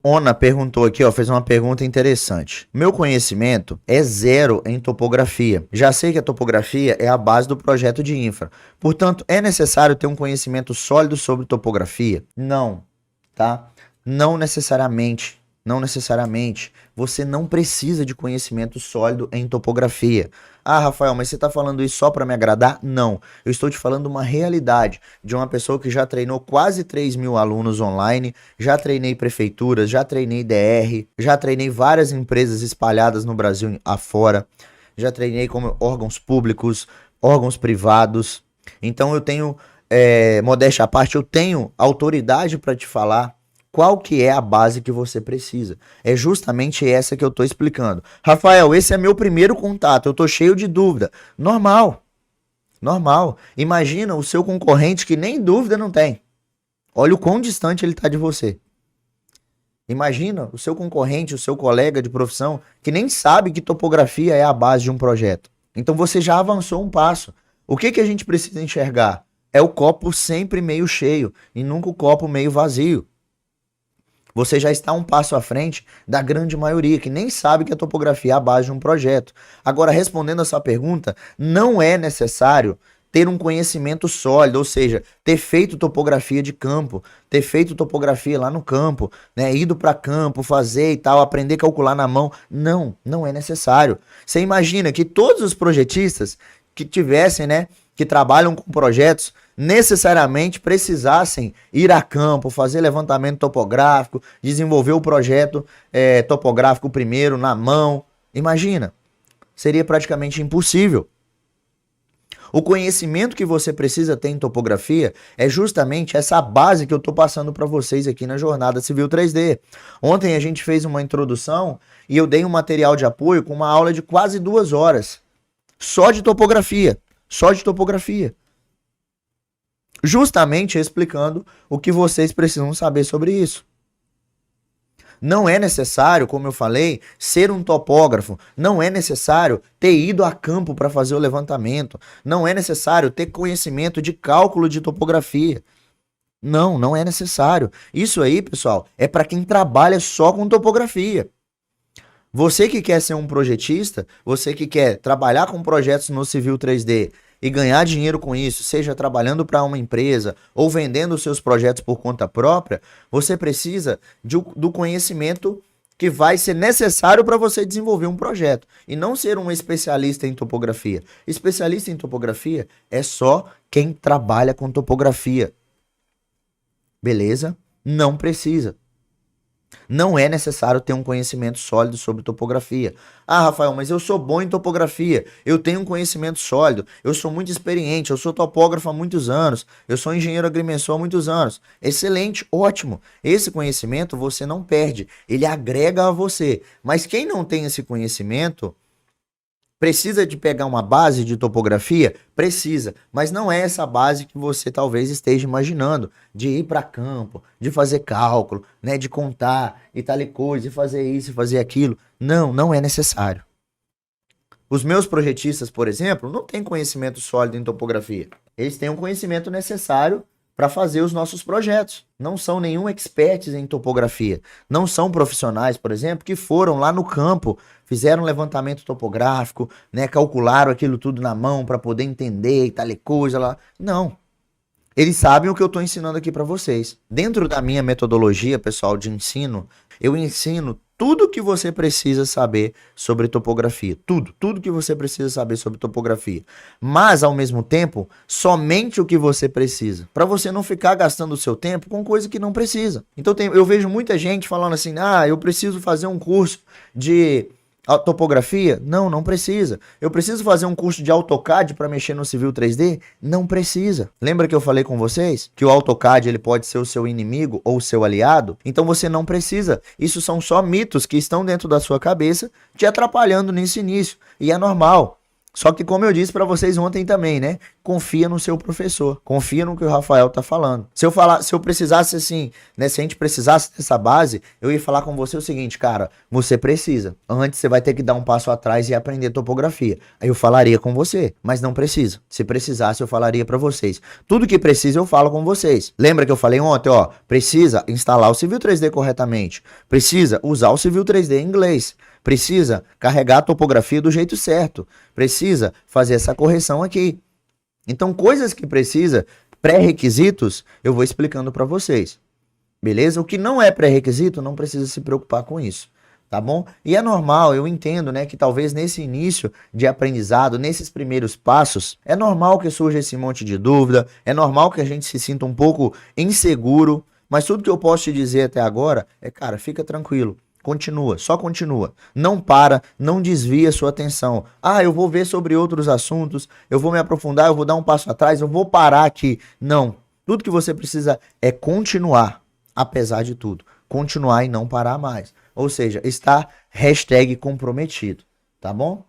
Ona perguntou aqui, ó, fez uma pergunta interessante. Meu conhecimento é zero em topografia. Já sei que a topografia é a base do projeto de infra. Portanto, é necessário ter um conhecimento sólido sobre topografia? Não, tá? Não necessariamente. Não necessariamente. Você não precisa de conhecimento sólido em topografia. Ah, Rafael, mas você está falando isso só para me agradar? Não. Eu estou te falando uma realidade de uma pessoa que já treinou quase 3.000 alunos online, já treinei prefeituras, já treinei DR, já treinei várias empresas espalhadas no Brasil afora, já treinei como órgãos públicos, órgãos privados. Então eu tenho, modéstia à parte, eu tenho autoridade para te falar qual que é a base que você precisa. É justamente essa que eu estou explicando. Rafael, esse é meu primeiro contato, eu estou cheio de dúvida. Normal, normal. Imagina o seu concorrente que nem dúvida não tem. Olha o quão distante ele está de você. Imagina o seu concorrente, o seu colega de profissão que nem sabe que topografia é a base de um projeto. Então você já avançou um passo. O que que a gente precisa enxergar? É o copo sempre meio cheio e nunca o copo meio vazio. Você já está um passo à frente da grande maioria, que nem sabe que a topografia é a base de um projeto. Agora, respondendo a sua pergunta, não é necessário ter um conhecimento sólido, ou seja, ter feito topografia de campo, ter feito topografia lá no campo, né, ido para campo, fazer e tal, aprender a calcular na mão. Não, não é necessário. Você imagina que todos os projetistas que tivessem, né, que trabalham com projetos, necessariamente precisassem ir a campo, fazer levantamento topográfico, desenvolver o projeto topográfico primeiro, na mão. Imagina, seria praticamente impossível. O conhecimento que você precisa ter em topografia é justamente essa base que eu estou passando para vocês aqui na Jornada Civil 3D. Ontem a gente fez uma introdução e eu dei um material de apoio com uma aula de quase 2 horas, só de topografia, só de topografia. Justamente explicando o que vocês precisam saber sobre isso. Não é necessário, como eu falei, ser um topógrafo. Não é necessário ter ido a campo para fazer o levantamento. Não é necessário ter conhecimento de cálculo de topografia. Não, não é necessário. Isso aí, pessoal, é para quem trabalha só com topografia. Você que quer ser um projetista, você que quer trabalhar com projetos no Civil 3D e ganhar dinheiro com isso, seja trabalhando para uma empresa ou vendendo os seus projetos por conta própria, você precisa do conhecimento que vai ser necessário para você desenvolver um projeto e não ser um especialista em topografia. Especialista em topografia é só quem trabalha com topografia. Beleza? Não precisa. Não é necessário ter um conhecimento sólido sobre topografia. Ah, Rafael, mas eu sou bom em topografia, eu tenho um conhecimento sólido, eu sou muito experiente, eu sou topógrafo há muitos anos, eu sou engenheiro agrimensor há muitos anos. Excelente, ótimo. Esse conhecimento você não perde, ele agrega a você. Mas quem não tem esse conhecimento, precisa de pegar uma base de topografia? Precisa, mas não é essa base que você talvez esteja imaginando, de ir para campo, de fazer cálculo, né, de contar e tal e coisa, de fazer isso e fazer aquilo. Não, não é necessário. Os meus projetistas, por exemplo, não têm conhecimento sólido em topografia. Eles têm um conhecimento necessário para fazer os nossos projetos. Não são nenhum experts em topografia. Não são profissionais, por exemplo, que foram lá no campo, fizeram um levantamento topográfico, né, calcularam aquilo tudo na mão para poder entender e tal e coisa lá. Não. Eles sabem o que eu estou ensinando aqui para vocês. Dentro da minha metodologia, pessoal, de ensino, eu ensino tudo o que você precisa saber sobre topografia. Tudo que você precisa saber sobre topografia. Mas, ao mesmo tempo, somente o que você precisa. Para você não ficar gastando o seu tempo com coisa que não precisa. Então, eu vejo muita gente falando assim, eu preciso fazer um curso de topografia? Não, não precisa. Eu preciso fazer um curso de AutoCAD para mexer no Civil 3D? Não precisa. Lembra que eu falei com vocês que o AutoCAD ele pode ser o seu inimigo ou o seu aliado? Então você não precisa. Isso são só mitos que estão dentro da sua cabeça te atrapalhando nesse início. E é normal. Só que como eu disse para vocês ontem também, né? confia no seu professor, confia no que o Rafael tá falando. Se eu precisasse assim, né, se a gente precisasse dessa base, eu ia falar com você o seguinte, cara, você precisa. Antes você vai ter que dar um passo atrás e aprender topografia. Aí eu falaria com você, mas não precisa. Se precisasse, eu falaria para vocês. Tudo que precisa eu falo com vocês. Lembra que eu falei ontem, ó, precisa instalar o Civil 3D corretamente, precisa usar o Civil 3D em inglês, precisa carregar a topografia do jeito certo, precisa fazer essa correção aqui. Então, coisas que precisa, pré-requisitos, eu vou explicando para vocês. Beleza? O que não é pré-requisito, não precisa se preocupar com isso. Tá bom? E é normal, eu entendo, né, que talvez nesse início de aprendizado, nesses primeiros passos, é normal que surja esse monte de dúvida, é normal que a gente se sinta um pouco inseguro, mas tudo que eu posso te dizer até agora é, cara, fica tranquilo. Continua, só continua. Não para, não desvia sua atenção. Ah, eu vou ver sobre outros assuntos, eu vou me aprofundar, eu vou dar um passo atrás, eu vou parar aqui. Não. Tudo que você precisa é continuar, apesar de tudo. Continuar e não parar mais. Ou seja, estar #comprometido. Tá bom?